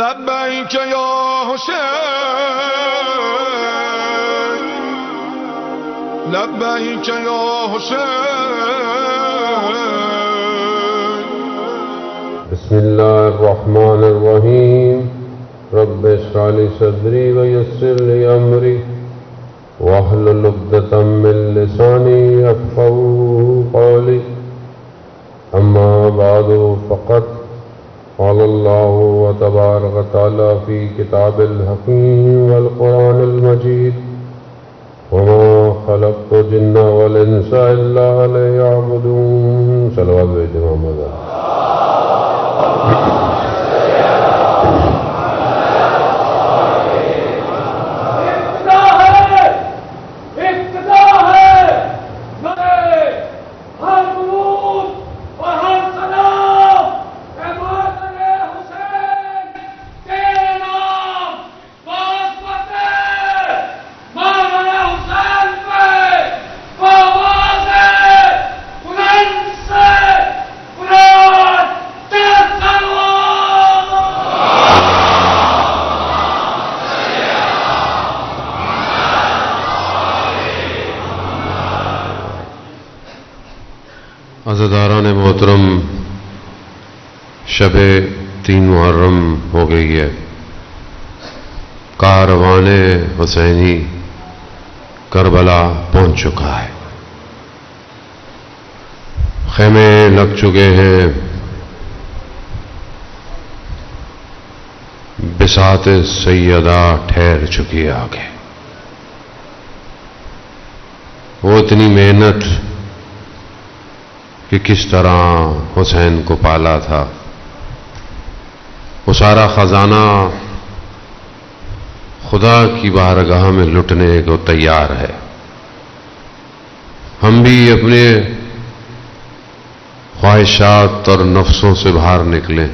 لبیک یا حسین لبیک یا حسین. بسم اللہ الرحمن الرحیم. رب اشرح لی صدری ویسر لی امری واحلل عقدۃ من لسانی یفقهوا قولی. اما بعد فقد قال اللہ تبارک وتعالی فی کتاب الحکیم والقرآن المجید وما خلقت الجن والانس الا لیعبدون. صلوات بھیجو محمد. عزاداران محترم، شب 3 محرم ہو گئی ہے. کاروان حسینی کربلا پہنچ چکا ہے. خیمے لگ چکے ہیں. بساط سیدہ ٹھہر چکی ہے آگے. وہ اتنی محنت کہ کس طرح حسین کو پالا تھا، وہ سارا خزانہ خدا کی بارگاہ میں لٹنے کو تیار ہے. ہم بھی اپنے خواہشات اور نفسوں سے باہر نکلیں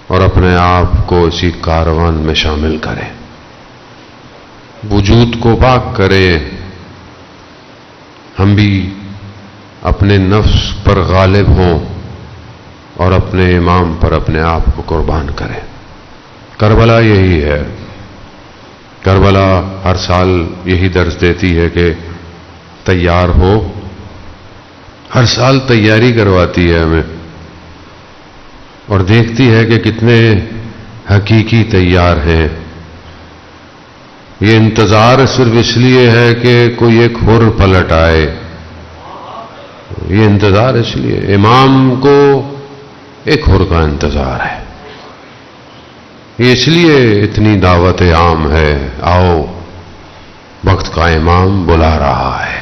اور اپنے آپ کو اسی کاروان میں شامل کریں. وجود کو پاک کریں. ہم بھی اپنے نفس پر غالب ہوں اور اپنے امام پر اپنے آپ کو قربان کریں. کربلا یہی ہے. کربلا ہر سال یہی درس دیتی ہے کہ تیار ہو. ہر سال تیاری کرواتی ہے ہمیں اور دیکھتی ہے کہ کتنے حقیقی تیار ہیں. یہ انتظار صرف اس لیے ہے کہ کوئی ایک حر پلٹ آئے. یہ انتظار اس لیے امام کو ایک حر کا انتظار ہے. یہ اس لیے اتنی دعوت عام ہے. آؤ وقت کا امام بلا رہا ہے.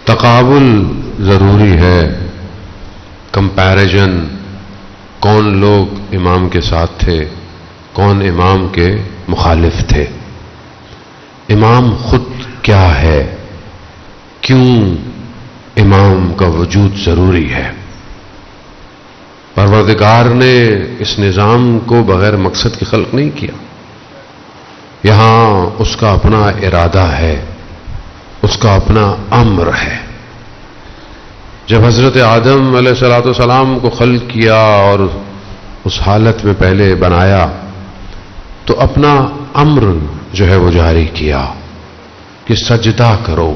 تقابل ضروری ہے. کمپیریزن. کون لوگ امام کے ساتھ تھے، کون امام کے مخالف تھے، امام خود کیا ہے، کیوں امام کا وجود ضروری ہے. پروردگار نے اس نظام کو بغیر مقصد کی خلق نہیں کیا. یہاں اس کا اپنا ارادہ ہے، اس کا اپنا امر ہے. جب حضرت آدم علیہ السلام کو خلق کیا اور اس حالت میں پہلے بنایا تو اپنا امر جو ہے وہ جاری کیا کہ سجدہ کرو.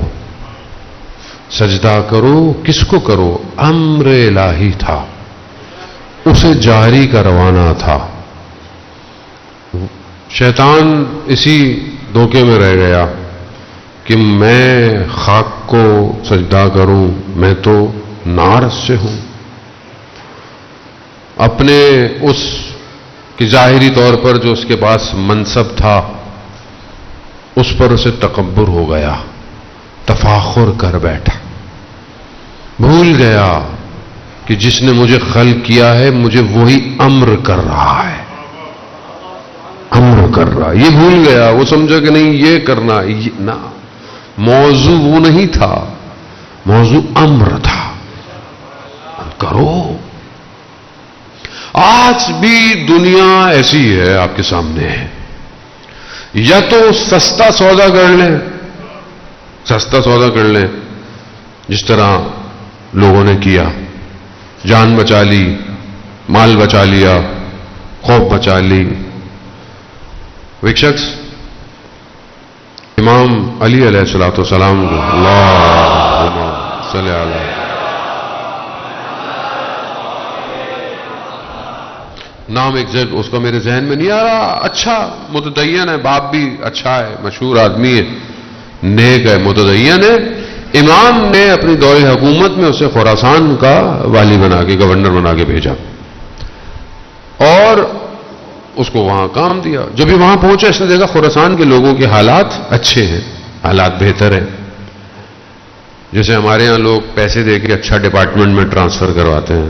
سجدہ کرو. کس کو کرو؟ امر الہی تھا، اسے جاری کروانا تھا. شیطان اسی دھوکے میں رہ گیا کہ میں خاک کو سجدہ کروں، میں تو نار سے ہوں. اپنے اس کی ظاہری طور پر جو اس کے پاس منصب تھا اس پر اسے تکبر ہو گیا، تفاخر کر بیٹھا. بھول گیا کہ جس نے مجھے خلق کیا ہے مجھے وہی امر کر رہا ہے. امر کر رہا. یہ بھول گیا. وہ سمجھا کہ نہیں یہ کرنا، نہ، موضوع وہ نہیں تھا، موضوع امر تھا. کرو. آج بھی دنیا ایسی ہے آپ کے سامنے ہے. یا تو سستا سودا کر لیں، سستا سودا کر لیں جس طرح لوگوں نے کیا، جان بچا لی، مال بچا لیا، خوف بچا لی. ایک شخص امام علی علیہ الصلوۃ والسلام کو اللہم صلی علی نام ایک جگہ اس کا میرے ذہن میں نہیں آ رہا، اچھا متدین ہے، باپ بھی اچھا ہے، مشہور آدمی ہے، نیک ہے، متدین ہے. امام نے اپنی دور حکومت میں اسے خراسان کا والی بنا کے، گورنر بنا کے بھیجا اور اس کو وہاں کام دیا. جب بھی وہاں پہنچا اس نے دیکھا خراسان کے لوگوں کے حالات اچھے ہیں، حالات بہتر ہیں. جیسے ہمارے ہاں لوگ پیسے دے کے اچھا ڈپارٹمنٹ میں ٹرانسفر کرواتے ہیں.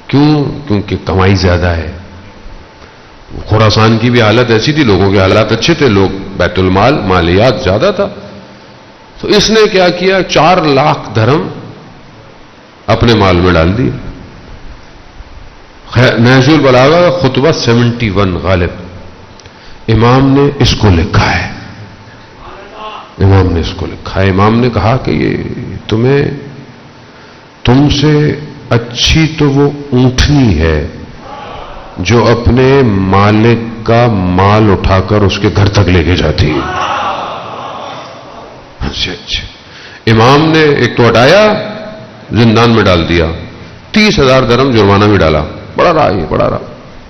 کیوں؟ کیونکہ کمائی زیادہ ہے. خراسان کی بھی حالت ایسی تھی، لوگوں کے حالات اچھے تھے، لوگ بیت المال مالیات زیادہ تھا. تو اس نے کیا کیا، 4 لاکھ درہم اپنے مال میں ڈال دیے. نہج البلاغہ کا خطبہ 71 غالب امام نے اس کو لکھا ہے. امام نے اس کو لکھا ہے. امام نے کہا کہ یہ تم سے اچھی تو وہ اونٹنی ہے جو اپنے مالک کا مال اٹھا کر اس کے گھر تک لے کے جاتی ہے. اچھا امام نے ایک تو ہٹایا، زندان میں ڈال دیا، 30,000 درہم جرمانہ بھی ڈالا. بڑا رہا.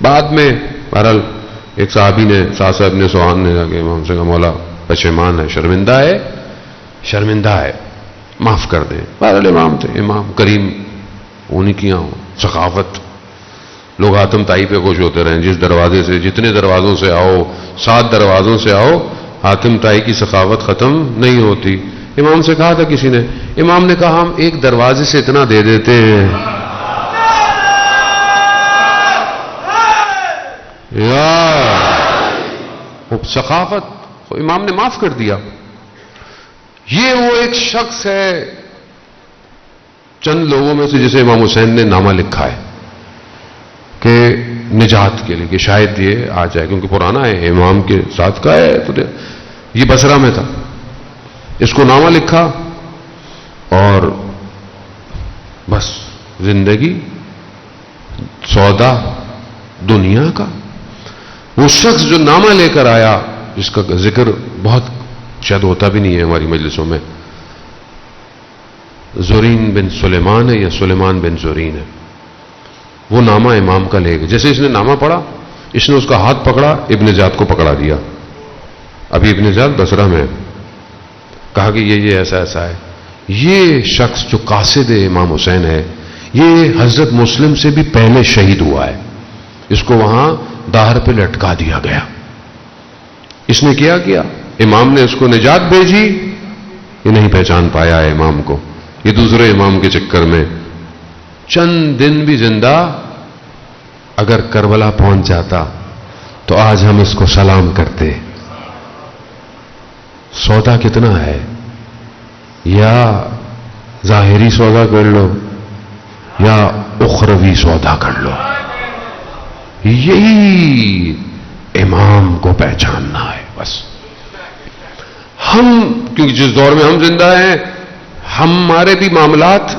بعد میں بہرحال ایک صحابی نے، صاحب ابن سوان نے جا کے امام سے کہا مولا پشیمان ہے، شرمندہ ہے، معاف کر دیں. بہرحال امام تھے، امام کریم، انہیں کی ثقافت. لوگ حاتم طائی پہ خوش ہوتے رہے، جس دروازے سے، جتنے دروازوں سے آؤ، 7 دروازوں سے آؤ، حاتم طائی کی ثقافت ختم نہیں ہوتی. امام سے کہا تھا کسی نے، امام نے کہا ہم ایک دروازے سے اتنا دے دیتے ہیں ثقافت. تو امام نے معاف کر دیا. یہ وہ ایک شخص ہے چند لوگوں میں سے جسے امام حسین نے نامہ لکھا ہے کہ نجات کے لیے، کہ شاید یہ آ جائے، کیونکہ پرانا ہے، امام کے ساتھ کا ہے. تو یہ بصرہ میں تھا. اس کو نامہ لکھا اور بس زندگی سودا دنیا کا. وہ شخص جو نامہ لے کر آیا، جس کا ذکر بہت شاید ہوتا بھی نہیں ہے ہماری مجلسوں میں، زورین بن سلیمان ہے یا سلیمان بن زورین ہے. وہ نامہ امام کا لے گئے. جیسے اس نے نامہ پڑھا، اس نے اس کا ہاتھ پکڑا، ابن زیاد کو پکڑا دیا. ابھی ابن زیاد بصرہ میں، کہا کہ یہ ایسا ہے. یہ شخص جو قاصد امام حسین ہے، یہ حضرت مسلم سے بھی پہلے شہید ہوا ہے. اس کو وہاں داہر پہ لٹکا دیا گیا. اس نے کیا امام نے اس کو نجات بھیجی، یہ نہیں پہچان پایا ہے امام کو. یہ دوسرے امام کے چکر میں چند دن بھی زندہ اگر کربلا پہنچ جاتا تو آج ہم اس کو سلام کرتے. سودا کتنا ہے، یا ظاہری سودا کر لو یا اخروی سودا کر لو. یہی امام کو پہچاننا ہے. بس ہم، کیونکہ جس دور میں ہم زندہ ہیں، ہمارے بھی معاملات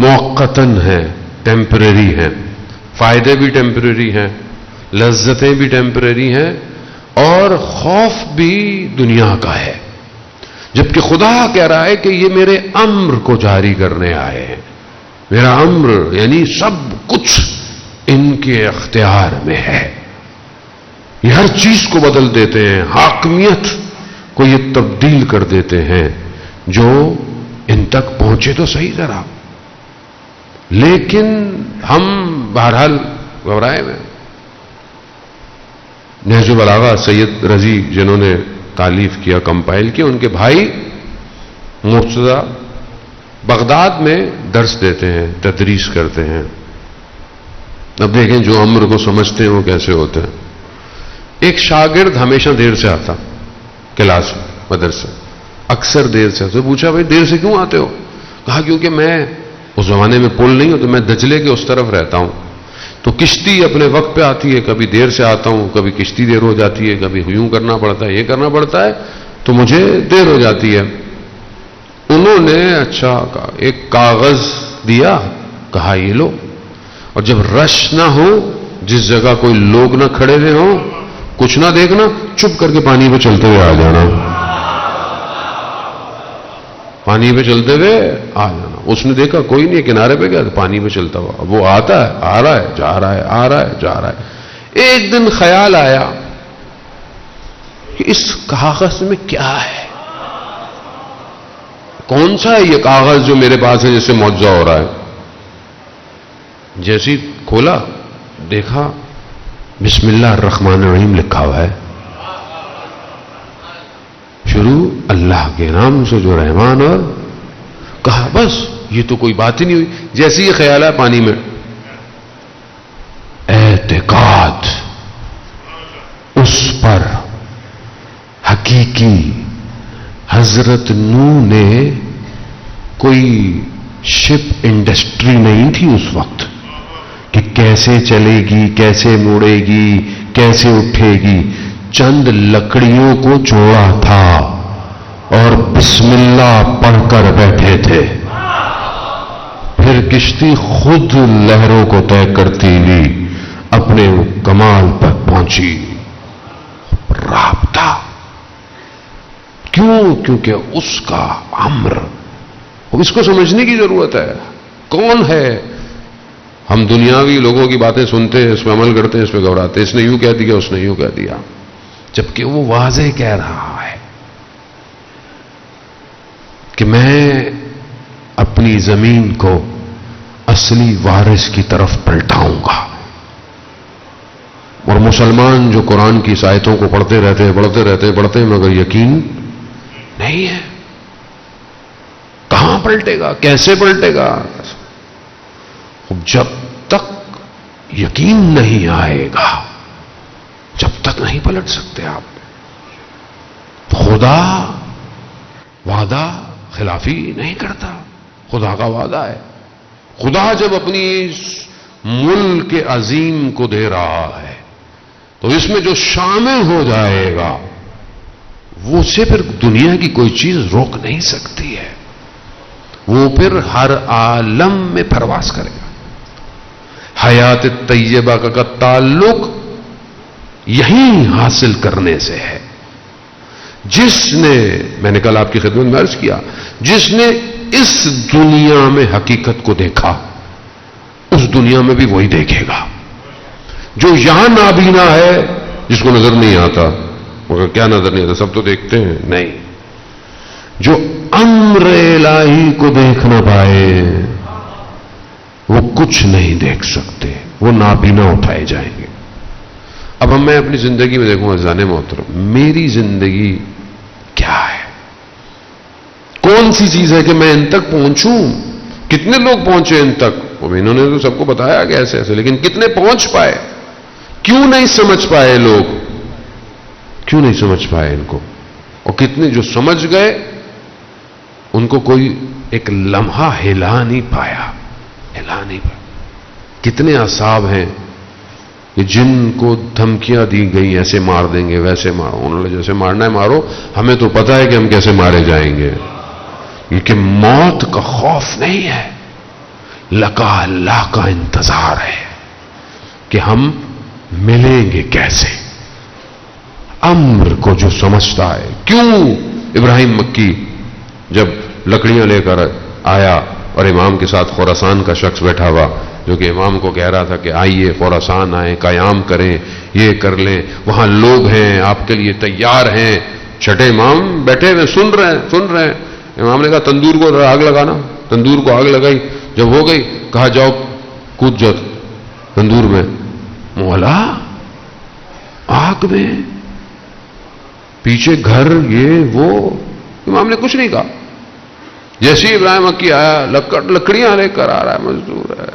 موقتاً ہیں، ٹیمپریری ہیں، فائدے بھی ٹیمپریری ہیں، لذتیں بھی ٹیمپریری ہیں، اور خوف بھی دنیا کا ہے. جبکہ خدا کہہ رہا ہے کہ یہ میرے امر کو جاری کرنے آئے ہیں. میرا امر یعنی سب کچھ ان کے اختیار میں ہے. یہ ہر چیز کو بدل دیتے ہیں، حاکمیت کو یہ تبدیل کر دیتے ہیں. جو ان تک پہنچے تو صحیح ذرا، لیکن ہم بہرحال گھبرائے ہوئے. نہج البلاغہ سید رضی جنہوں نے تالیف کیا، کمپائل کیا، ان کے بھائی مرتضی بغداد میں درس دیتے ہیں، تدریس کرتے ہیں. اب دیکھیں جو امر کو سمجھتے ہیں وہ کیسے ہوتے ہیں. ایک شاگرد ہمیشہ دیر سے آتا کلاس مدرسے، اکثر دیر سے. تو پوچھا بھائی دیر سے کیوں آتے ہو؟ کہا کیونکہ میں اس زمانے میں پل نہیں ہو تو میں دجلے کے اس طرف رہتا ہوں، تو کشتی اپنے وقت پہ آتی ہے، کبھی دیر سے آتا ہوں، کبھی کشتی دیر ہو جاتی ہے، کبھی یوں کرنا پڑتا ہے، یہ کرنا پڑتا ہے، تو مجھے دیر ہو جاتی ہے. انہوں نے اچھا ایک کاغذ دیا، کہا یہ لو، اور جب رش نہ ہو، جس جگہ کوئی لوگ نہ کھڑے ہوئے ہوں، کچھ نہ دیکھنا، چپ کر کے پانی پہ چلتے ہوئے آ جانا، پانی پہ چلتے ہوئے آ جانا۔ اس نے دیکھا کوئی نہیں، کنارے پہ گیا، پانی پہ چلتا ہوا، اب وہ آتا ہے، آ رہا ہے، جا رہا ہے، آ رہا ہے، جا رہا ہے۔ ایک دن خیال آیا کہ اس کاغذ میں کیا ہے، کون سا ہے یہ کاغذ جو میرے پاس ہے، جس سے معجزہ ہو رہا ہے؟ جیسی کھولا، دیکھا بسم اللہ الرحمن الرحیم لکھا ہوا ہے، شروع اللہ کے نام سے جو رحمان، اور کہا بس یہ تو کوئی بات ہی نہیں ہوئی۔ جیسے یہ خیال ہے پانی میں، اعتقاد اس پر حقیقی حضرت نوح نے، کوئی شپ انڈسٹری نہیں تھی اس وقت کہ کیسے چلے گی، کیسے مڑے گی، کیسے اٹھے گی، چند لکڑیوں کو جوڑا تھا اور بسم اللہ پڑھ کر بیٹھے تھے، پھر کشتی خود لہروں کو طے کرتی ہوئی اپنے کمال پر پہنچی۔ رابطہ کیوں؟ کیونکہ اس کا امر، اس کو سمجھنے کی ضرورت ہے، کون ہے؟ ہم دنیاوی لوگوں کی باتیں سنتے ہیں، اس پہ عمل کرتے ہیں، اس پہ گھبراتے ہیں، اس نے یوں کہہ دیا، اس نے یوں کہہ دیا، جبکہ وہ واضح کہہ رہا ہے کہ میں اپنی زمین کو اصلی وارث کی طرف پلٹاؤں گا۔ اور مسلمان جو قرآن کی آیتوں کو پڑھتے رہتے ہیں مگر یقین نہیں ہے، کہاں پلٹے گا، کیسے پلٹے گا؟ جب تک یقین نہیں آئے گا، جب تک نہیں پلٹ سکتے آپ۔ خدا وعدہ خلافی نہیں کرتا، خدا کا وعدہ ہے۔ خدا جب اپنی ملک عظیم کو دے رہا ہے تو اس میں جو شامل ہو جائے گا وہ سے پھر دنیا کی کوئی چیز روک نہیں سکتی ہے، وہ پھر ہر عالم میں پرواز کرے گا۔ حیات طیبہ کا تعلق یہیں حاصل کرنے سے ہے۔ جس نے، میں نے کل آپ کی خدمت میں عرض کیا، جس نے اس دنیا میں حقیقت کو دیکھا، اس دنیا میں بھی وہی دیکھے گا۔ جو یہاں نابینا ہے، جس کو نظر نہیں آتا، مگر کیا نظر نہیں آتا، سب تو دیکھتے ہیں، نہیں، جو امر الہی کو دیکھ نہ پائے وہ کچھ نہیں دیکھ سکتے، وہ نابینا اٹھائے جائیں گے۔ اب میں اپنی زندگی میں دیکھوں عزیزان محترم، میری زندگی کیا ہے؟ کون سی چیز ہے کہ میں ان تک پہنچوں؟ کتنے لوگ پہنچے ان تک؟ انہوں نے تو سب کو بتایا کہ ایسے ایسے، لیکن کتنے پہنچ پائے؟ کیوں نہیں سمجھ پائے لوگ؟ کیوں نہیں سمجھ پائے ان کو؟ اور کتنے جو سمجھ گئے ان کو کوئی ایک لمحہ ہلا نہیں پایا، ہلا نہیں پایا۔ کتنے اصحاب ہیں کہ جن کو دھمکیاں دی گئی، ایسے مار دیں گے، ویسے مارو، انہوں نے جیسے مارنا ہے مارو، ہمیں تو پتہ ہے کہ ہم کیسے مارے جائیں گے، کیونکہ موت کا خوف نہیں ہے، لقا اللہ کا انتظار ہے کہ ہم ملیں گے کیسے۔ امر کو جو سمجھتا ہے، کیوں ابراہیم مکی جب لکڑیاں لے کر آیا اور امام کے ساتھ خراسان کا شخص بیٹھا ہوا جو کہ امام کو کہہ رہا تھا کہ آئیے خراسان آئیں، قیام کریں، یہ کر لیں، وہاں لوگ ہیں آپ کے لیے تیار ہیں، چھٹے امام بیٹھے ہوئے سن رہے ہیں۔ امام نے کہا تندور کو آگ لگانا، تندور کو آگ لگائی، جب ہو گئی کہا جاؤ کود جاؤ تندور میں۔ مولا آگ میں، پیچھے گھر، یہ وہ، امام نے کچھ نہیں کہا۔ جیسے ہی ابراہیم مکی آیا، لکڑیاں لے کر آ رہا ہے، مزدور ہے،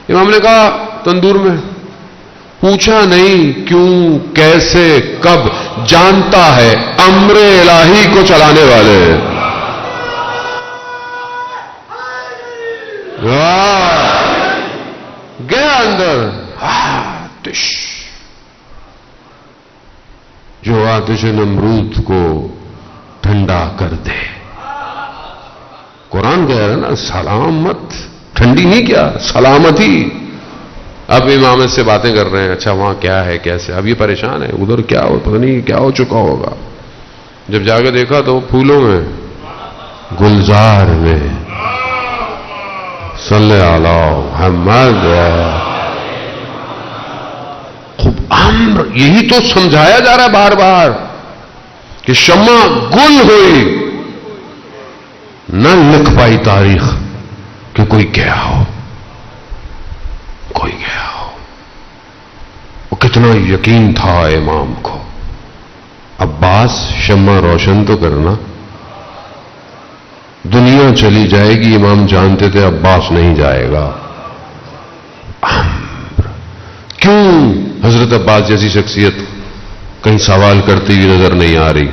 امام نے کہا تندور میں، پوچھا نہیں کیوں، کیسے، کب، جانتا ہے امر الہی کو چلانے والے۔ گیا اندر، آتش، جو آتش نمرود کو ٹھنڈا کر دے۔ قرآن کہہ رہا ہے نا، سلامت، ٹھنڈی نہیں کیا، سلامتی۔ اب امامت سے باتیں کر رہے ہیں، اچھا وہاں کیا ہے کیسے، اب یہ پریشان ہے ادھر کیا ہو، پتہ نہیں کیا ہو چکا ہوگا. جب جا کے دیکھا تو پھولوں میں، گلزار میں، صلی علی محمد. خوب امر، یہی تو سمجھایا جا رہا ہے بار بار کہ شمع گل ہوئی، نہ لکھ پائی تاریخ کہ کوئی گیا ہو، کوئی گیا ہو. وہ کتنا یقین تھا امام کو. عباس شمع روشن تو کرنا، دنیا چلی جائے گی، امام جانتے تھے عباس نہیں جائے گا. کیوں حضرت عباس جیسی شخصیت کہیں سوال کرتی ہوئی نظر نہیں آ رہی،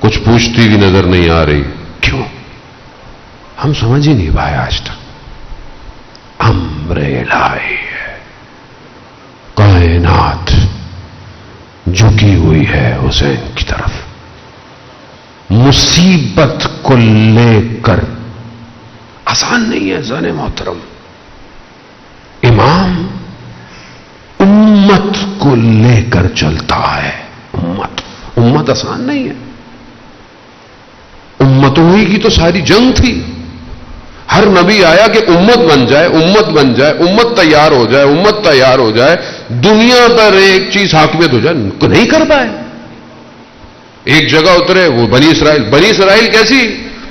کچھ پوچھتی ہوئی نظر نہیں آ رہی؟ کیوں؟ ہم سمجھ ہی نہیں پائے آج تک. امر الہی ہے، کائنات جھکی ہوئی ہے حسین کی طرف. مصیبت کو لے کر، آسان نہیں ہے زن محترم. امام امت کو لے کر چلتا ہے. امت آسان نہیں ہے. امتوں ہی کی تو ساری جنگ تھی. ہر نبی آیا کہ امت بن جائے، امت بن جائے، امت تیار ہو جائے، امت تیار ہو جائے، دنیا پر ایک چیز حاکمیت ہو جائے. نہیں کر پائے. ایک جگہ اترے وہ بنی اسرائیل. بنی اسرائیل کیسی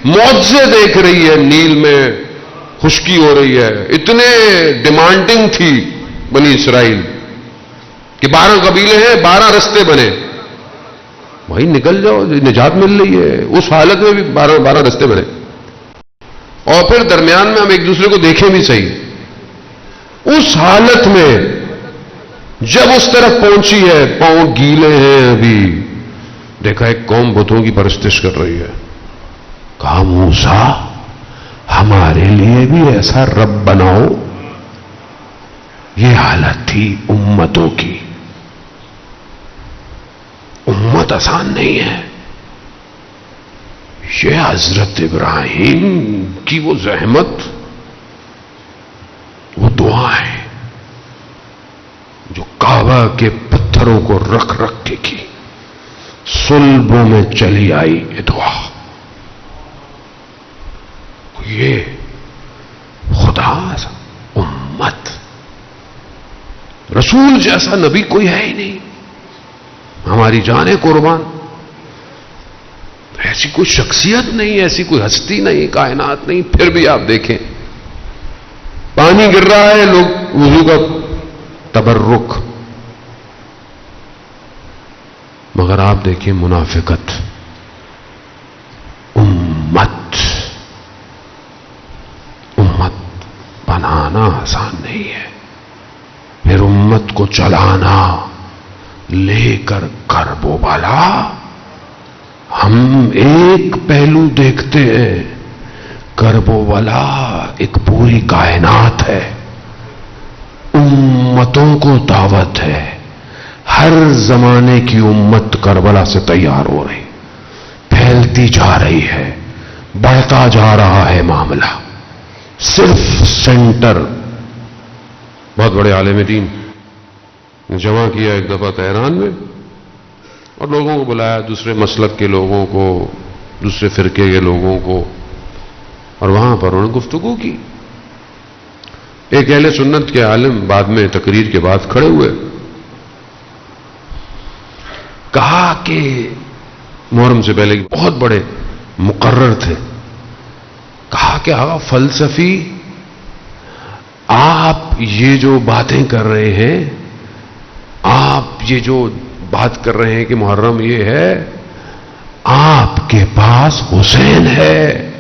معجزے دیکھ رہی ہے، نیل میں خشکی ہو رہی ہے. اتنے ڈیمانڈنگ تھی بنی اسرائیل کہ 12 قبیلے ہیں، 12 رستے بنے. بھائی نکل جاؤ، نجات مل رہی ہے. اس حالت میں بھی 12 رستے بنے. اور پھر درمیان میں ہم ایک دوسرے کو دیکھیں بھی صحیح. اس حالت میں جب اس طرف پہنچی ہے، پاؤں گیلے ہیں ابھی، دیکھا ایک قوم بتوں کی پرستش کر رہی ہے. کہا موسیٰ ہمارے لیے بھی ایسا رب بناؤ. یہ حالت تھی امتوں کی. امت آسان نہیں ہے. یہ حضرت ابراہیم کی وہ زحمت، وہ دعائیں جو کعبہ کے پتھروں کو رکھ رکھ کے کی، صلبوں میں چلی آئی یہ دعا. یہ خدا امت، رسول جیسا نبی کوئی ہے ہی نہیں. ہماری جانیں قربان. ایسی کوئی شخصیت نہیں، ایسی کوئی ہستی نہیں، کائنات نہیں. پھر بھی آپ دیکھیں پانی گر رہا ہے، لوگ وضو کا تبرک. مگر آپ دیکھیں منافقت. امت بنانا آسان نہیں ہے، پھر امت کو چلانا لے کر کرب و بلا. ہم ایک پہلو دیکھتے ہیں، کرب و بلا ایک پوری کائنات ہے. امتوں کو دعوت ہے. ہر زمانے کی امت کربلا سے تیار ہو رہی، پھیلتی جا رہی ہے، بڑھتا جا رہا ہے معاملہ. صرف سینٹر. بہت بڑے عالم دین جمع کیا ایک دفعہ تہران میں، اور لوگوں کو بلایا، دوسرے مسلک کے لوگوں کو، دوسرے فرقے کے لوگوں کو، اور وہاں پر انہوں نے گفتگو کی. ایک اہل سنت کے عالم بعد میں تقریر کے بعد کھڑے ہوئے، کہا کہ محرم سے پہلے بہت بڑے مقرر تھے. کہا کہ آقا فلسفی آپ یہ جو باتیں کر رہے ہیں، آپ یہ جو بات کر رہے ہیں کہ محرم یہ ہے، آپ کے پاس حسین ہے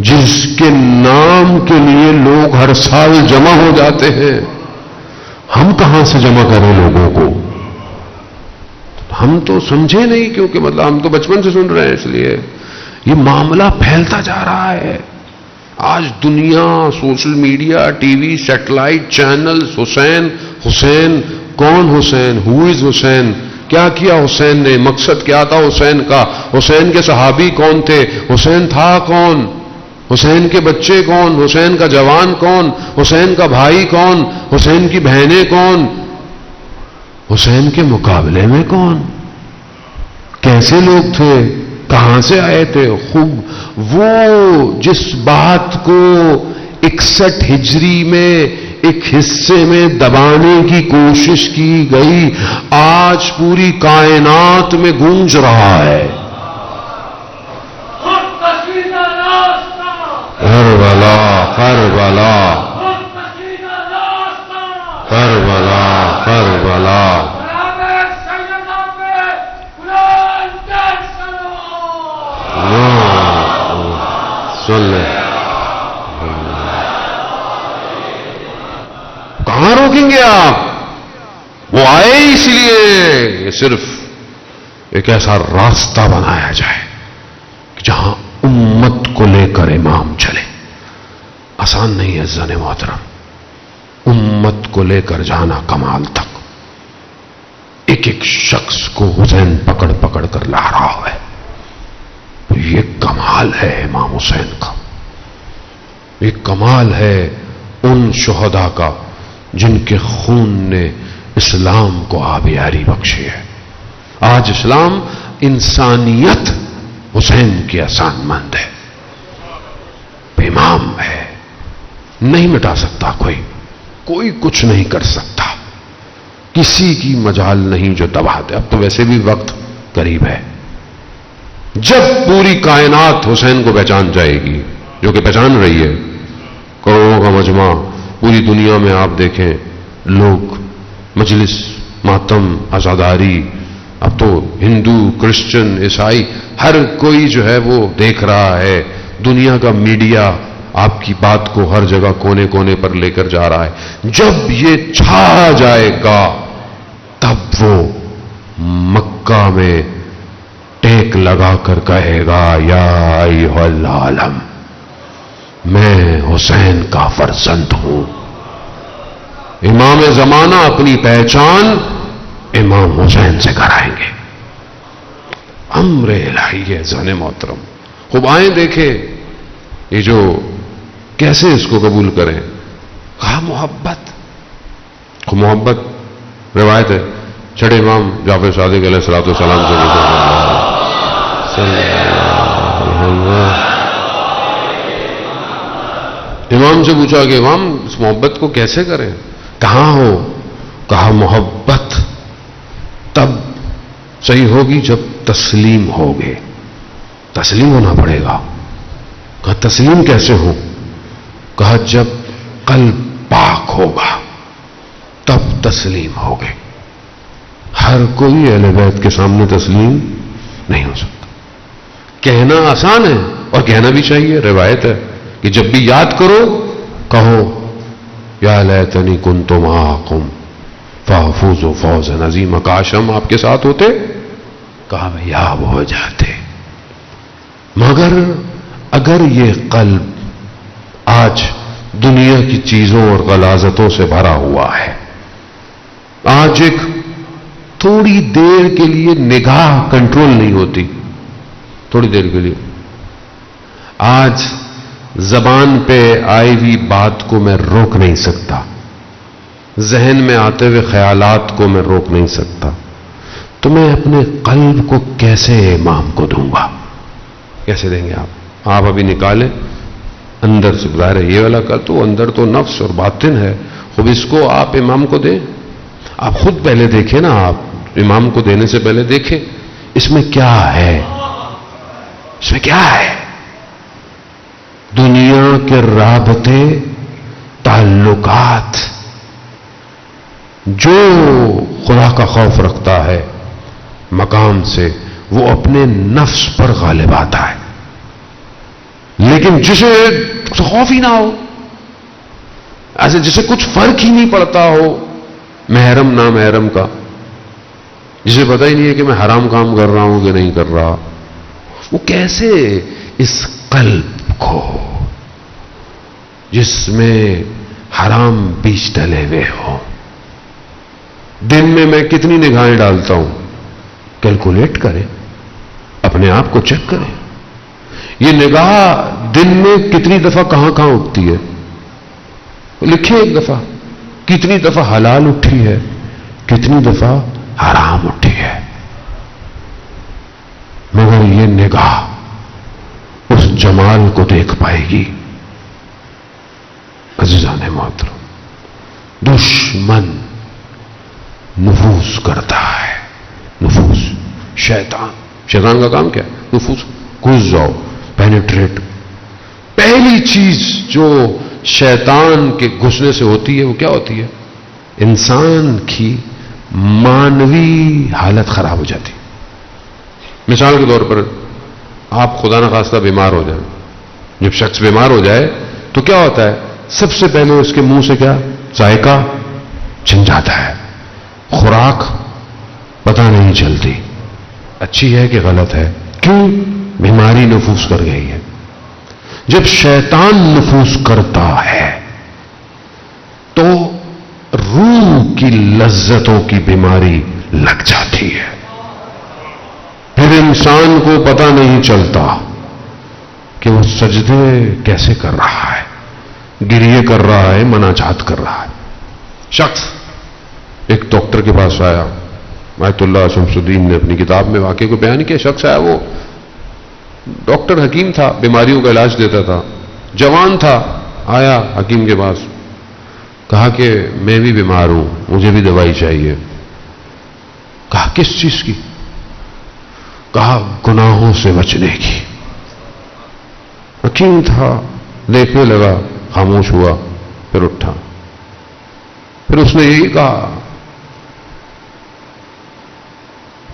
جس کے نام کے لیے لوگ ہر سال جمع ہو جاتے ہیں. ہم کہاں سے جمع کریں لوگوں کو؟ ہم تو سمجھے نہیں، کیونکہ مطلب ہم تو بچپن سے سن رہے ہیں. اس لیے یہ معاملہ پھیلتا جا رہا ہے. آج دنیا، سوشل میڈیا، ٹی وی، سیٹلائٹ چینل، حسین حسین. کون حسین؟ ہو از حسین؟ کیا کیا حسین نے؟ مقصد کیا تھا حسین کا؟ حسین کے صحابی کون تھے؟ حسین تھا کون؟ حسین کے بچے کون، حسین کا جوان کون، حسین کا بھائی کون، حسین کی بہنیں کون، حسین کے مقابلے میں کون، کیسے لوگ تھے، کہاں سے آئے تھے. خوب وہ جس بات کو 61 ہجری میں ایک حصے میں دبانے کی کوشش کی گئی، آج پوری کائنات میں گونج رہا ہے. کربلا کربلا کربلا کربلا. سن لیں، کہاں روکیں گے آپ؟ وہ آئے اس لیے یہ صرف ایک ایسا راستہ بنایا جائے کہ جہاں امت کو لے کر امام چلے. آسان نہیں ہے زن محترم، امت کو لے کر جانا کمال تک. ایک ایک شخص کو حسین پکڑ پکڑ کر لا رہا ہے. یہ کمال ہے امام حسین کا، یہ کمال ہے ان شہداء کا جن کے خون نے اسلام کو آبیاری بخشی ہے. آج اسلام انسانیت حسین کی احسان مند ہے، امام ہے، نہیں مٹا سکتا کوئی کچھ نہیں کر سکتا، کسی کی مجال نہیں جو دبا دے. اب تو ویسے بھی وقت قریب ہے جب پوری کائنات حسین کو پہچان جائے گی، جو کہ پہچان رہی ہے. کروڑوں کا مجمع پوری دنیا میں آپ دیکھیں، لوگ مجلس، ماتم، عزاداری، اب تو ہندو، کرسچن، عیسائی، ہر کوئی جو ہے وہ دیکھ رہا ہے. دنیا کا میڈیا آپ کی بات کو ہر جگہ کونے کونے پر لے کر جا رہا ہے. جب یہ چھا جائے گا تب وہ مکہ میں ٹیک لگا کر کہے گا، یا ایھا العالم، میں حسین کا فرزند ہوں. امام زمانہ اپنی پہچان امام حسین سے کرائیں گے. امر الہی ہے زن محترم. خوب آئیں دیکھیں یہ جو کیسے اس کو قبول کریں. کہا محبت، خوب محبت. روایت ہے چھڑے امام جعفر صادق علیہ الصلوۃ والسلام سے امام سے پوچھا کہ امام اس محبت کو کیسے کریں؟ کہاں ہو؟ کہا محبت تب صحیح ہوگی جب تسلیم ہوگے. تسلیم ہونا پڑے گا. کہا تسلیم کیسے ہو؟ کہا جب قلب پاک ہوگا تب تسلیم ہوگے. ہر کوئی اہل بیت کے سامنے تسلیم نہیں ہو سکتا. کہنا آسان ہے اور کہنا بھی چاہیے. روایت ہے کہ جب بھی یاد کرو کہو یا لیتنی کنت معکم فافوز فوزا عظیما. کاش ہم آپ کے ساتھ ہوتے. کہا میں یاب ہو جاتے. مگر اگر یہ قلب آج دنیا کی چیزوں اور غلاظتوں سے بھرا ہوا ہے، آج ایک تھوڑی دیر کے لیے نگاہ کنٹرول نہیں ہوتی، تھوڑی دیر کے لیے، آج زبان پہ آئی ہوئی بات کو میں روک نہیں سکتا، ذہن میں آتے ہوئے خیالات کو میں روک نہیں سکتا، تو میں اپنے قلب کو کیسے امام کو دوں گا؟ کیسے دیں گے آپ؟ آپ ابھی نکالیں اندر سے. ظاہر ہے یہ والا کل تو اندر تو نفس اور باطن ہے. خود اس کو آپ امام کو دیں. آپ خود پہلے دیکھیں نا، آپ امام کو دینے سے پہلے دیکھیں اس میں کیا ہے. اس میں کیا ہے؟ دنیا کے رابطے، تعلقات. جو خدا کا خوف رکھتا ہے مقام سے وہ اپنے نفس پر غالب آتا ہے. لیکن جسے خوف ہی نہ ہو، ایسے جسے کچھ فرق ہی نہیں پڑتا ہو محرم نہ محرم کا، جسے پتہ ہی نہیں ہے کہ میں حرام کام کر رہا ہوں کہ نہیں کر رہا، وہ کیسے اس قلب کو جس میں حرام بیج ڈلے ہوئے ہو، دن میں کتنی نگاہیں ڈالتا ہوں، کیلکولیٹ کریں، اپنے آپ کو چیک کریں. یہ نگاہ دن میں کتنی دفعہ کہاں کہاں اٹھتی ہے؟ لکھیں ایک دفعہ. کتنی دفعہ حلال اٹھی ہے، کتنی دفعہ حرام اٹھی ہے. مگر یہ نگاہ اس جمال کو دیکھ پائے گی. عزیزان محترم، دشمن نفوذ کرتا ہے. نفوذ، شیطان کا کام کیا ہے؟ نفوذ. گھس جاؤ، پینیٹریٹ. پہلی چیز جو شیطان کے گھسنے سے ہوتی ہے وہ کیا ہوتی ہے؟ انسان کی مانوی حالت خراب ہو جاتی. مثال کے طور پر آپ خدا نخواستہ بیمار ہو جائیں. جب شخص بیمار ہو جائے تو کیا ہوتا ہے؟ سب سے پہلے اس کے منہ سے کیا ذائقہ چھن جاتا ہے. خوراک پتہ نہیں چلتی اچھی ہے کہ غلط ہے. کیوں؟ بیماری نفوذ کر گئی ہے. جب شیطان نفوذ کرتا ہے تو روح کی لذتوں کی بیماری لگ جاتی ہے. پھر انسان کو پتہ نہیں چلتا کہ وہ سجدے کیسے کر رہا ہے، گریے کر رہا ہے، مناجات کر رہا ہے. شخص ایک ڈاکٹر کے پاس آیا. آیت اللہ شمس الدین نے اپنی کتاب میں واقعے کو بیان کیا. شخص آیا، وہ ڈاکٹر حکیم تھا، بیماریوں کا علاج دیتا تھا، جوان تھا. آیا حکیم کے پاس، کہا کہ میں بھی بیمار ہوں، مجھے بھی دوائی چاہیے. کہا کس چیز کی؟ کہا گناہوں سے بچنے کی. حکیم تھا، دیکھنے لگا، خاموش ہوا، پھر اٹھا. پھر اس نے یہی کہا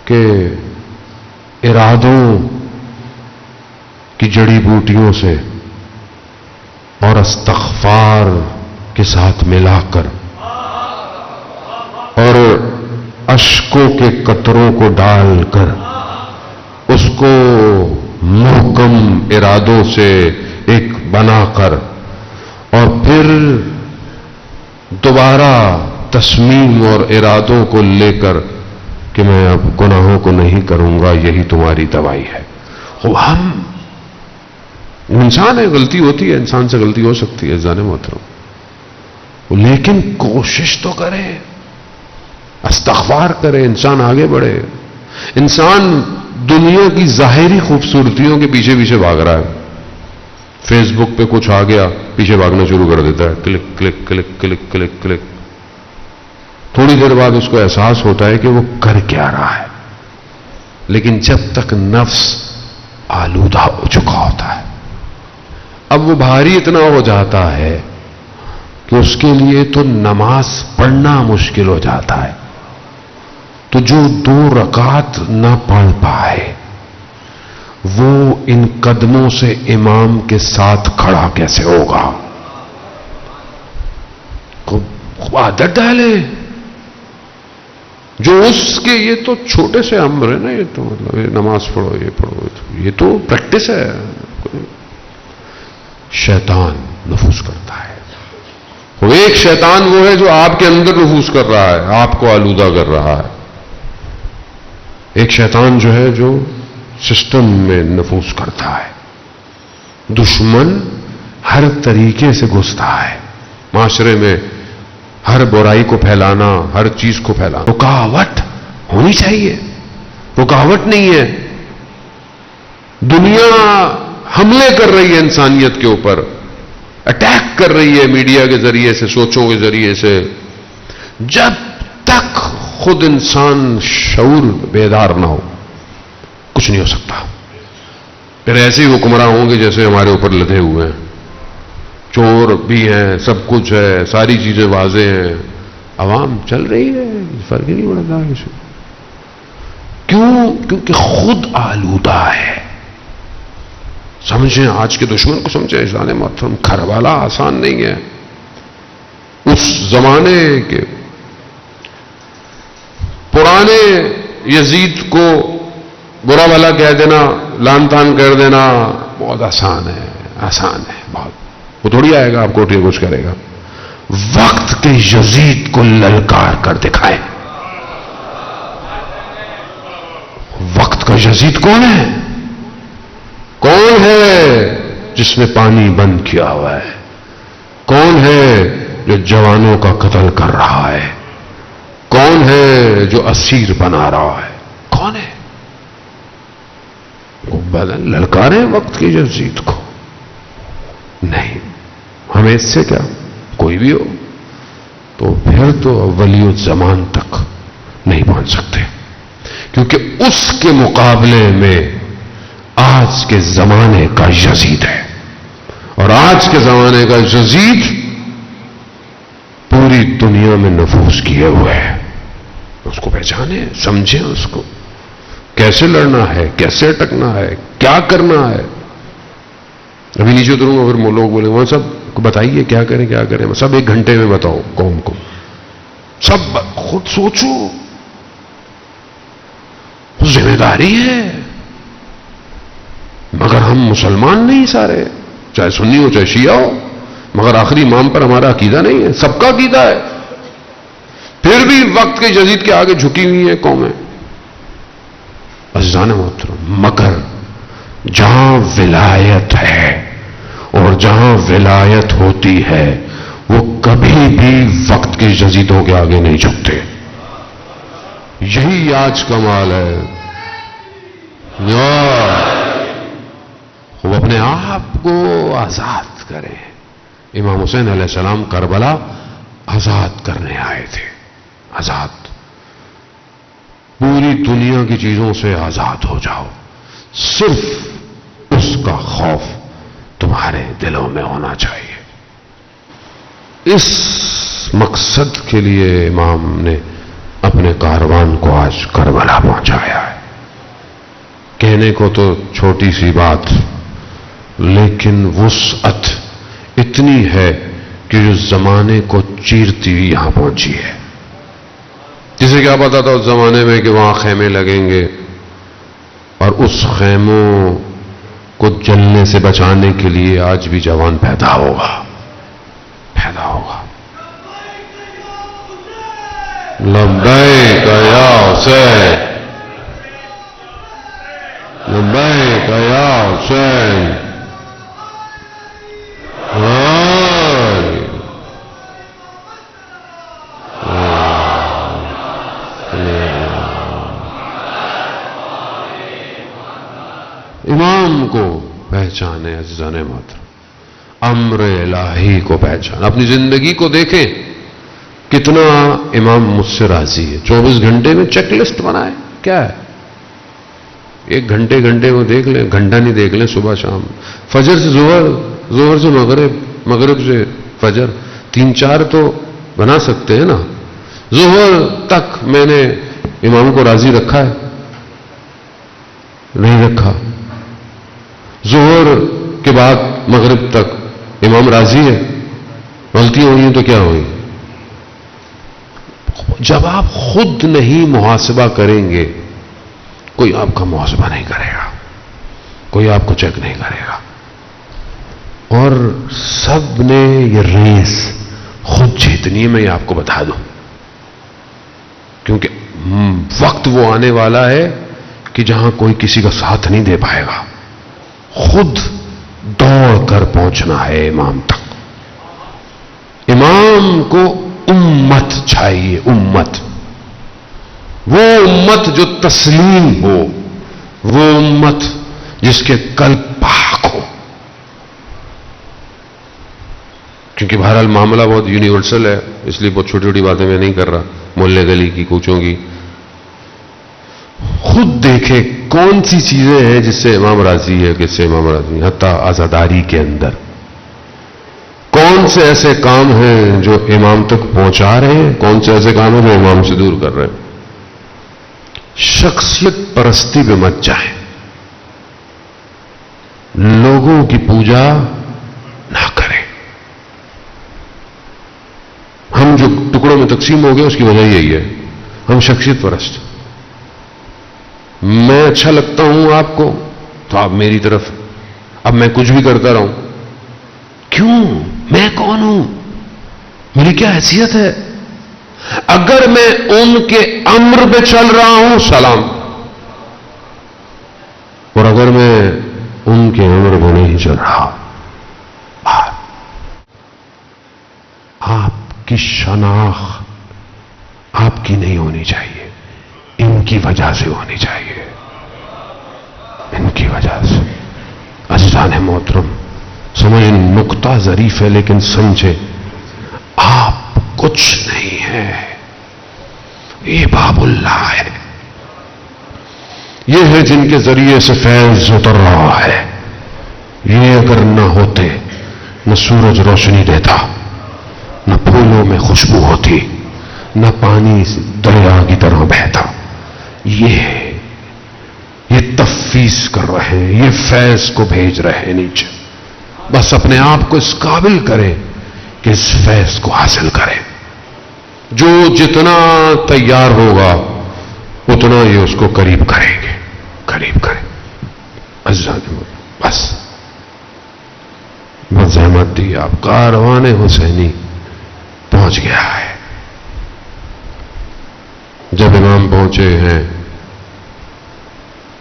کہ ارادوں کی جڑی بوٹیوں سے اور استغفار کے ساتھ ملا کر اور اشکوں کے قطروں کو ڈال کر اس کو محکم ارادوں سے ایک بنا کر اور پھر دوبارہ تصمیم اور ارادوں کو لے کر کہ میں اب گناہوں کو نہیں کروں گا، یہی تمہاری دوائی ہے. ہم انسان ہے، غلطی ہوتی ہے، انسان سے غلطی ہو سکتی ہے جانے محترم، لیکن کوشش تو کرے، استغفار کرے، انسان آگے بڑھے. انسان دنیا کی ظاہری خوبصورتیوں کے پیچھے پیچھے بھاگ رہا ہے. فیس بک پہ کچھ آ گیا، پیچھے بھاگنا شروع کر دیتا ہے، click click click click click click. تھوڑی دیر بعد اس کو احساس ہوتا ہے کہ وہ کر کیا رہا ہے. لیکن جب تک نفس آلودہ ہو چکا ہوتا ہے، اب وہ بھاری اتنا ہو جاتا ہے کہ اس کے لیے تو نماز پڑھنا مشکل ہو جاتا ہے. تو جو 2 رکعت نہ پڑھ پائے وہ ان قدموں سے امام کے ساتھ کھڑا کیسے ہوگا؟ خوب عادت ڈالے. جو اس کے یہ تو چھوٹے سے امر ہے نا، یہ تو مطلب یہ نماز پڑھو، یہ پڑھو، یہ تو پریکٹس ہے. شیطان نفوذ کرتا ہے. وہ ایک شیطان وہ ہے جو آپ کے اندر نفوذ کر رہا ہے، آپ کو آلودہ کر رہا ہے. ایک شیطان جو ہے جو سسٹم میں نفوذ کرتا ہے. دشمن ہر طریقے سے گھستا ہے معاشرے میں، ہر برائی کو پھیلانا، ہر چیز کو پھیلانا. رکاوٹ ہونی چاہیے، رکاوٹ نہیں ہے. دنیا حملے کر رہی ہے انسانیت کے اوپر، اٹیک کر رہی ہے میڈیا کے ذریعے سے، سوچوں کے ذریعے سے. جب تک خود انسان شعور بیدار نہ ہو کچھ نہیں ہو سکتا. پھر ایسے ہی حکمراں ہوں گے جیسے ہمارے اوپر لدے ہوئے ہیں. چور بھی ہیں، سب کچھ ہے، ساری چیزیں واضح ہیں، عوام چل رہی ہے، فرق ہی نہیں پڑتا کسی. کیوں؟ کیونکہ خود آلودہ ہے. سمجھیں آج کے دشمن کو، سمجھیں جان محترم. کربلا آسان نہیں ہے. اس زمانے کے پرانے یزید کو برا بھلا کہہ دینا، لان تان کر دینا بہت آسان ہے، آسان ہے بہت. وہ تھوڑی آئے گا آپ کو کچھ کرے گا. وقت کے یزید کو للکار کر دکھائے. وقت کا یزید کون ہے؟ کون ہے جس نے پانی بند کیا ہوا ہے؟ کون ہے جو جوانوں کا قتل کر رہا ہے؟ کون ہے جو اسیر بنا رہا ہے؟ کون ہے؟ وہ بدن للکارے وقت کی یزید کو؟ نہیں، ہمیں اس سے کیا، کوئی بھی ہو تو پھر تو اولی الزمان تک نہیں پہنچ سکتے، کیونکہ اس کے مقابلے میں آج کے زمانے کا یزید ہے، اور آج کے زمانے کا یزید پوری دنیا میں نفوذ کیے ہوئے ہے۔ اس کو پہچانے، سمجھیں اس کو، کیسے لڑنا ہے، کیسے اٹکنا ہے، کیا کرنا ہے۔ ابھی نیچے اتروں گا، پھر لوگ بولیں وہاں سب بتائیے کیا کریں کیا کریں، سب 1 گھنٹے میں بتاؤ قوم کو، سب خود سوچو، ذمہ داری ہے۔ مگر ہم مسلمان نہیں سارے، چاہے سنی ہو چاہے شیعہ ہو، مگر آخری امام پر ہمارا عقیدہ نہیں ہے، سب کا عقیدہ ہے، پھر بھی وقت کے یزید کے آگے جھکی ہوئی ہیں قومیں۔ عزیزان محترم، مگر جہاں ولایت ہے اور جہاں ولایت ہوتی ہے وہ کبھی بھی وقت کے یزیدوں کے آگے نہیں جھکتے۔ یہی آج کمال ہے، وہ اپنے آپ کو آزاد کریں۔ امام حسین علیہ السلام کربلا آزاد کرنے آئے تھے، آزاد، پوری دنیا کی چیزوں سے آزاد ہو جاؤ، صرف اس کا خوف تمہارے دلوں میں ہونا چاہیے۔ اس مقصد کے لیے امام نے اپنے کاروان کو آج کربلا پہنچایا ہے۔ کہنے کو تو چھوٹی سی بات، لیکن وسعت اتنی ہے کہ جو زمانے کو چیرتی ہوئی یہاں پہنچی ہے۔ جسے کیا پتا تھا اس زمانے میں کہ وہاں خیمے لگیں گے، اور اس خیموں کو جلنے سے بچانے کے لیے آج بھی جوان پیدا ہوگا، پیدا ہوگا۔ لبیک یا حسین، لبیک یا حسین، امام کو پہچانے عزیزان محترم، امر الہی کو پہچانے، اپنی زندگی کو دیکھیں کتنا امام مجھ سے راضی ہے۔ 24 گھنٹے میں چیک لسٹ بنائے، کیا ہے، 1 گھنٹے میں دیکھ لیں، گھنٹہ نہیں دیکھ لیں، صبح شام، فجر سے ظہر، ظہر سے مغرب، مغرب سے فجر، 3-4 تو بنا سکتے ہیں نا۔ ظہر تک میں نے امام کو راضی رکھا ہے؟ نہیں رکھا۔ ظہر کے بعد مغرب تک امام راضی ہے؟ غلطی ہوئی ہیں تو کیا ہوئی؟ جب آپ خود نہیں محاسبہ کریں گے، کوئی آپ کا محاسبہ نہیں کرے گا، کوئی آپ کو چیک نہیں کرے گا۔ اور سب نے یہ ریس خود جیتنی ہے، میں یہ آپ کو بتا دوں، کیونکہ وقت وہ آنے والا ہے کہ جہاں کوئی کسی کا ساتھ نہیں دے پائے گا، خود دوڑ کر پہنچنا ہے امام تک۔ امام کو امت چاہیے، امت، وہ امت جو تسلیم ہو، وہ امت جس کے قلب پاک ہو۔ کیونکہ بہرحال معاملہ بہت یونیورسل ہے، اس لیے بہت چھوٹی چھوٹی باتیں میں نہیں کر رہا، محلے گلی کی، کوچوں کی۔ خود دیکھے کون سی چیزیں ہیں جس سے امام راضی ہے، کس سے امام راضی ہے، حتیٰ عزاداری کے اندر کون سے ایسے کام ہیں جو امام تک پہنچا رہے ہیں، کون سے ایسے کام ہیں جو امام سے دور کر رہے ہیں۔ شخصیت پرستی پہ مت جائیں، لوگوں کی پوجا نہ کریں۔ ہم جو ٹکڑوں میں تقسیم ہو گئے اس کی وجہ یہی ہے، ہم شخصیت پرست۔ میں اچھا لگتا ہوں آپ کو تو آپ میری طرف، اب میں کچھ بھی کرتا رہوں، کیوں؟ میں کون ہوں؟ میری کیا حیثیت ہے؟ اگر میں ان کے امر پہ چل رہا ہوں، سلام، اور اگر میں ان کے امر پہ نہیں چل رہا کی شناخت آپ کی نہیں ہونی چاہیے، ان کی وجہ سے ہونی چاہیے، ان کی وجہ سے۔ عزیزان محترم، سمجھیں نقطہ ظریف ہے لیکن سمجھے آپ کچھ نہیں ہیں، یہ باب اللہ ہے، یہ ہے جن کے ذریعے سے فیض اتر رہا ہے۔ یہ اگر نہ ہوتے نہ سورج روشنی دیتا، نہ پھولوں میں خوشبو ہوتی، نہ پانی دریا کی طرح بہتا۔ یہ تفویض کر رہے ہیں، یہ فیض کو بھیج رہے ہیں نیچے۔ بس اپنے آپ کو اس قابل کرے کہ اس فیض کو حاصل کرے۔ جو جتنا تیار ہوگا اتنا یہ اس کو قریب کریں گے، قریب کریں۔ بس زحمت دی، آپ کاروان حسینی پہنچ گیا ہے۔ جب امام پہنچے ہیں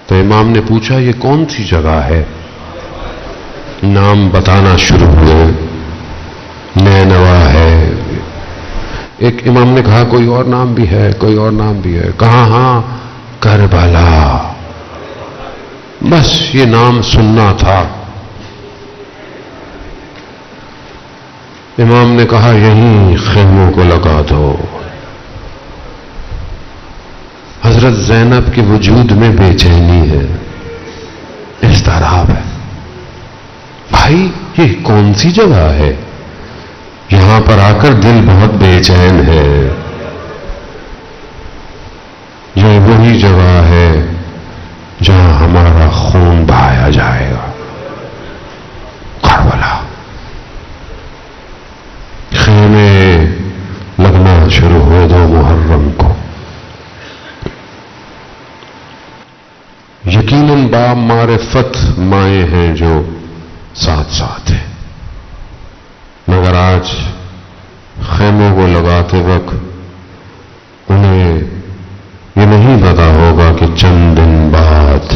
تو امام نے پوچھا یہ کون سی جگہ ہے؟ نام بتانا شروع ہوئے، نینوا ہے، ایک امام نے کہا کوئی اور نام بھی ہے، کوئی اور نام بھی ہے، کہا ہاں کربلا، بس یہ نام سننا تھا۔ امام نے کہا یہیں خیموں کو لگا دو۔ حضرت زینب کے وجود میں بے چینی ہے، اضطراب ہے۔ بھائی یہ کون سی جگہ ہے؟ یہاں پر آ کر دل بہت بے چین ہے۔ یہ وہی جگہ ہے جہاں ہمارا خون بہایا جائے گا، کربلا۔ خیمے لگنا شروع ہو دو محرم کو۔ یقیناً با معرفت مائیں ہیں جو ساتھ ساتھ ہیں، مگر آج خیموں کو لگاتے وقت انہیں یہ نہیں پتا ہوگا کہ چند دن بعد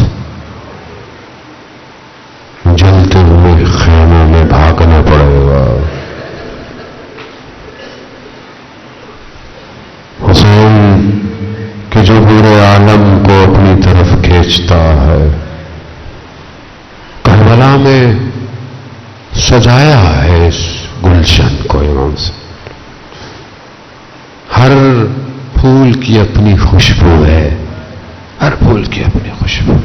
جلتے ہوئے خیموں میں بھاگنا پڑے گا۔ حسین کہ جو پورے عالم کو اپنی طرف کھینچتا ہے، کربلا میں سجایا ہے اس گلشن کو امام سے۔ ہر پھول کی اپنی خوشبو ہے، ہر پھول کی اپنی خوشبو۔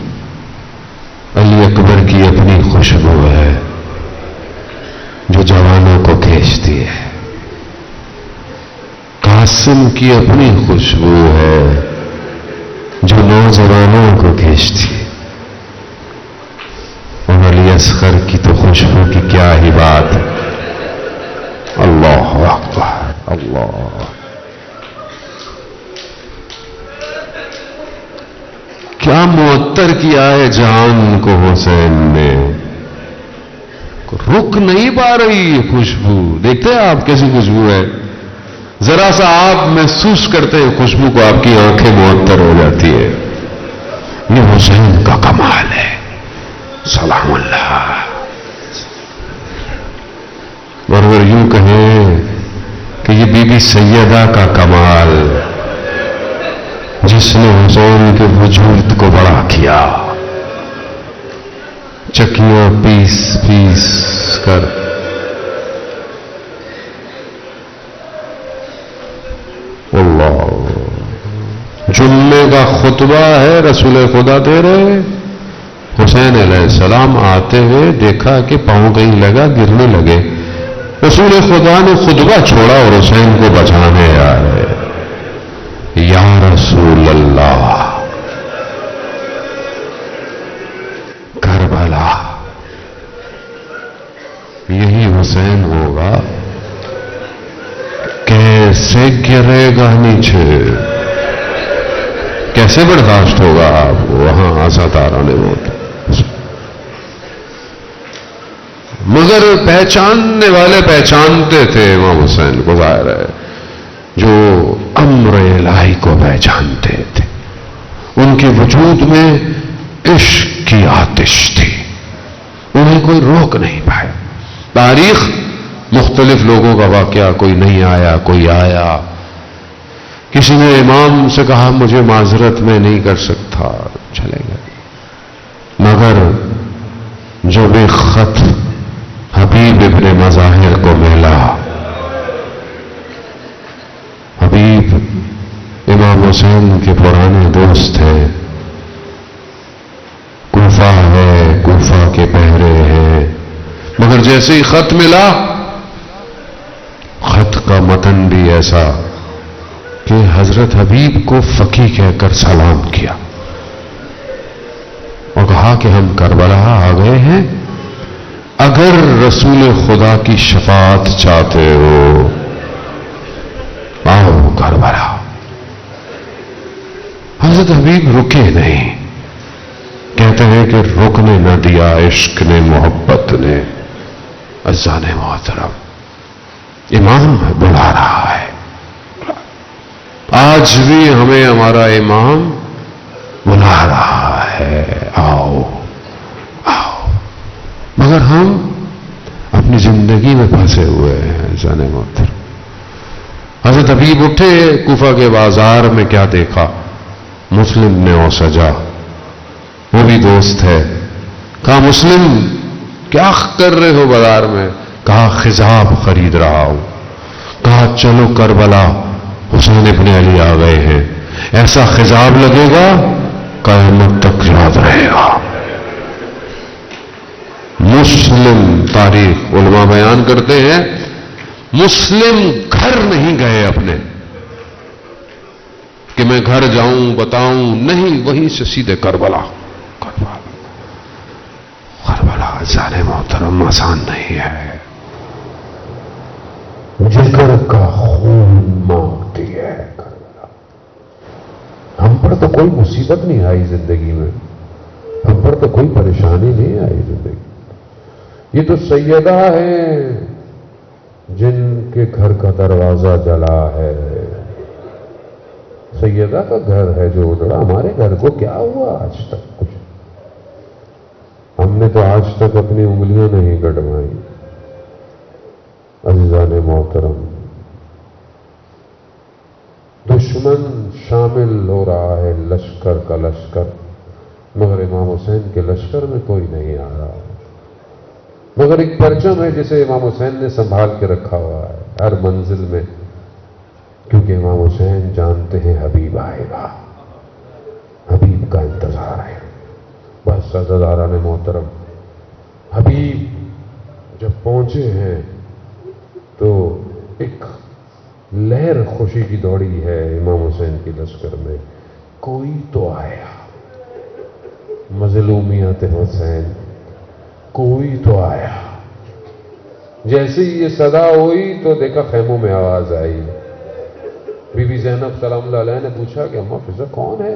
علی اکبر کی اپنی خوشبو ہے جو جوانوں کو کھینچتی ہے، قاسم کی اپنی خوشبو ہے جو نوجوانوں کو کھینچتی ہے، اور علی اصغر کی تو خوشبو کی کیا ہی بات۔ اللہ اکبر، اللہ، کیا معطر کیا ہے جان کو حسین نے، رک نہیں پا رہی یہ خوشبو۔ دیکھتے ہیں آپ کیسی خوشبو ہے، ذرا سا آپ محسوس کرتے ہیں خوشبو کو، آپ کی آنکھیں معطر ہو جاتی ہے۔ یہ حسین کا کمال ہے، سلام اللہ۔ اور اگر یوں کہیں کہ یہ بی بی سیدہ کا کمال، جس نے حسین کے وجود کو بڑا کیا، چکیاں پیس پیس کر اللہ۔ جمعے کا خطبہ ہے، رسول خدا دے رہے، حسین علیہ السلام آتے ہوئے دیکھا کہ پاؤں کہیں لگا، گرنے لگے، رسول خدا نے خطبہ چھوڑا اور حسین کو بچانے آ رہے۔ یا رسول اللہ، کربلا یہی حسین ہوگا، کیسے گرے گا نیچے، کیسے برداشت ہوگا آپ کو؟ وہاں آسا تارا نے بولا، مگر پہچاننے والے پہچانتے تھے امام حسین کو، ظاہر ہے جو امر الہی کو پہچانتے تھے، ان کے وجود میں عشق کی آتش تھی، انہیں کوئی روک نہیں پائے۔ تاریخ مختلف لوگوں کا واقعہ، کوئی نہیں آیا، کوئی آیا. کسی نے امام سے کہا مجھے معذرت میں نہیں کر سکتا، چلے گئے. مگر جب ایک خط حبیب ابن مظاہر کو ملا، حبیب امام حسین کے پرانے دوست ہیں، کوفہ ہے، کوفہ کے پہرے ہیں، مگر جیسے ہی خط ملا، خط کا متن بھی ایسا کہ حضرت حبیب کو فقی کہہ کر سلام کیا اور کہا کہ ہم کربلا آ گئے ہیں، اگر رسول خدا کی شفاعت چاہتے ہو آؤ کربلا. حضرت حبیب رکے نہیں، کہتے ہیں کہ رکنے نہ دیا عشق نے، محبت نے. عزیزان محترم، امام بلا رہا ہے. آج بھی ہمیں ہمارا امام بلا رہا ہے، آؤ آؤ. مگر ہم اپنی زندگی میں پھنسے ہوئے ہیں. عزیزان محترم، حضرت حبیب اٹھے، کوفہ کے بازار میں کیا دیکھا؟ مسلم نے اور سجا، وہ بھی دوست ہے. کہا مسلم کیا کر رہے ہو بازار میں؟ کہا خضاب خرید رہا ہوں. کہا چلو کربلا، حسین ابن علی آ گئے ہیں، ایسا خضاب لگے گا قیامت تک یاد رہے گا. مسلم تاریخ علماء بیان کرتے ہیں، مسلم گھر نہیں گئے اپنے کہ میں گھر جاؤں بتاؤں، نہیں، وہیں سے سیدھے کربلا. کربلا عزیزان محترم آسان نہیں ہے، جگر کا خون مانگتی ہے کربلا. ہم پر تو کوئی مصیبت نہیں آئی زندگی میں، ہم پر تو کوئی پریشانی نہیں آئی زندگی. یہ تو سیدہ ہیں جن کے گھر کا دروازہ جلا ہے. سیدہ کا گھر ہے جو اجڑا. ہمارے گھر کو کیا ہوا آج تک؟ کچھ ہم نے تو آج تک اپنی انگلیاں نہیں کٹوائی. عزیزان محترم، دشمن شامل ہو رہا ہے لشکر کا لشکر، مگر امام حسین کے لشکر میں کوئی نہیں آ رہا. مگر ایک پرچم ہے جسے امام حسین نے سنبھال کے رکھا ہوا ہے ہر منزل میں، کیونکہ امام حسین جانتے ہیں حبیب آئے گا، حبیب کا انتظار ہے. بس عزیزان محترم، حبیب جب پہنچے ہیں تو ایک لہر خوشی کی دوڑی ہے امام حسین کی لشکر میں. کوئی تو آیا، مظلومیت حسین، کوئی تو آیا. جیسے ہی یہ صدا ہوئی تو دیکھا خیموں میں آواز آئی. بی بی زینب سلام اللہ علیہ نے پوچھا کہ اماں فضا کون ہے،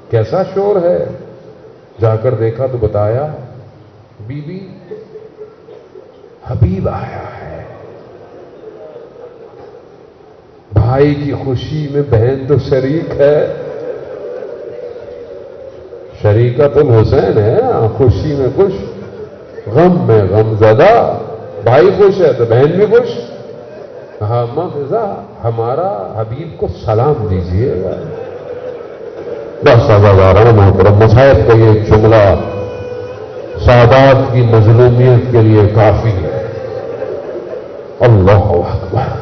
کیسا شور ہے؟ جا کر دیکھا تو بتایا بی بی حبیب آیا ہے. بھائی کی خوشی میں بہن تو شریک ہے، شریکت الحسین ہے. خوشی میں خوش، غم میں غم زدہ. بھائی خوش ہے تو بہن بھی خوش. کہا اماں فضا ہمارا حبیب کو سلام دیجیے گا. بس عزیزان محترم، مصائب کا یہ جملہ سادات کی مظلومیت کے لیے کافی ہے. اللہ اکبر.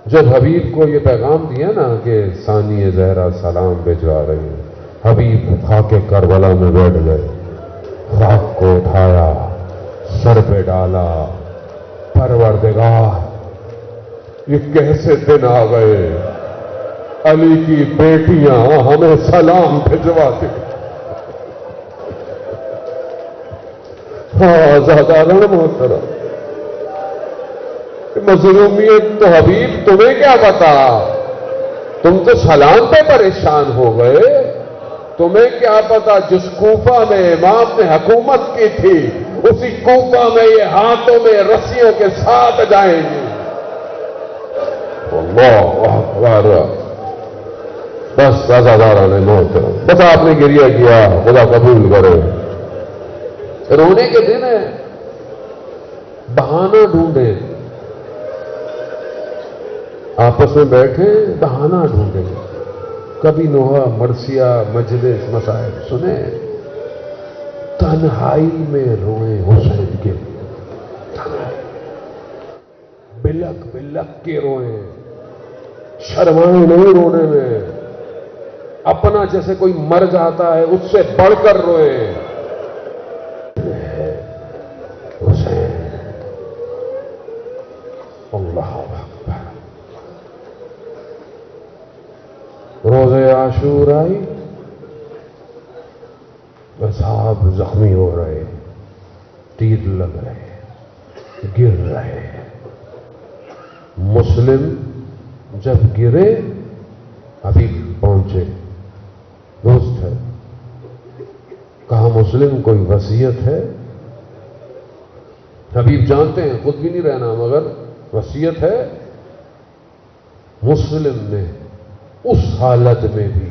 جب حبیب کو یہ پیغام دیا نا کہ ثانی زہرا سلام بھجوا رہی ہے، حبیب خاک کربلا میں بیٹھ گئے، خاک کو اٹھایا، سر پہ ڈالا. پروردگار یہ کیسے دن آ گئے، علی کی بیٹیاں ہمیں سلام بھجواتی. ہاں زہرا محترم، مظلومیت تو حبیب تمہیں کیا بتا، تم تو سلام پہ پریشان ہو گئے. تمہیں کیا پتا جس کوفہ میں امام نے حکومت کی تھی اسی کوفہ میں یہ ہاتھوں میں رسیوں کے ساتھ جائیں گی. اللہ اکبر. بس عزیزان محترم، بس آپ نے گریہ کیا، خدا قبول کرے. رونے کے دن ہے. بہانہ ڈھونڈے، آپس میں بیٹھے بہانہ ڈھونڈے، کبھی نوحہ مرثیہ مجلس مسائل سنے، تنہائی میں روئیں حسین کے لیے، بلک بلک کے روئیں، شرمائیں نہیں رونے میں، اپنا جیسے کوئی مر جاتا ہے اس سے بڑھ کر روئیں، حسین اللہ اکبر۔ روز عاشورائی اصحاب زخمی ہو رہے، تیر لگ رہے، گر رہے، مسلم جب گرے حبیب پہنچے، دوست ہے، کہا مسلم کوئی وصیت ہے؟ حبیب جانتے ہیں خود بھی نہیں رہنا مگر وصیت ہے؟ مسلم نے اس حالت میں بھی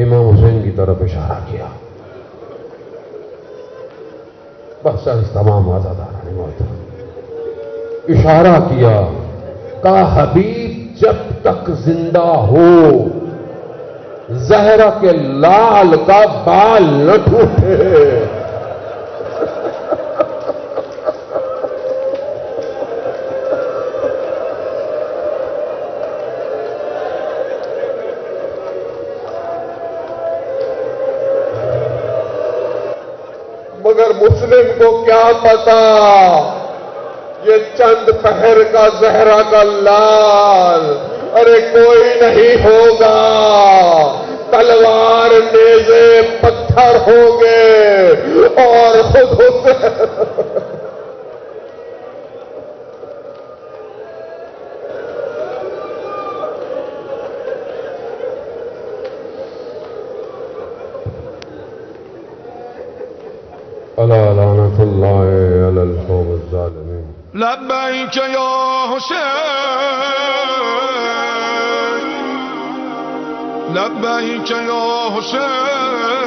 امام حسین کی طرف اشارہ کیا۔ بس تمام آزاداران محترم، اشارہ کیا، کہا حبیب جب تک زندہ ہو زہرا کے لال کا بال نہ ٹوٹے۔ مگر مسلم کو کیا پتا یہ چند پہر کا زہرا کا لال، ارے کوئی نہیں ہوگا، تلوار نیزے پتھر ہوں گے اور خود الا لعنت اللہ علی القوم الظالمین۔ لبیک یا حسین، لبیک یا حسین،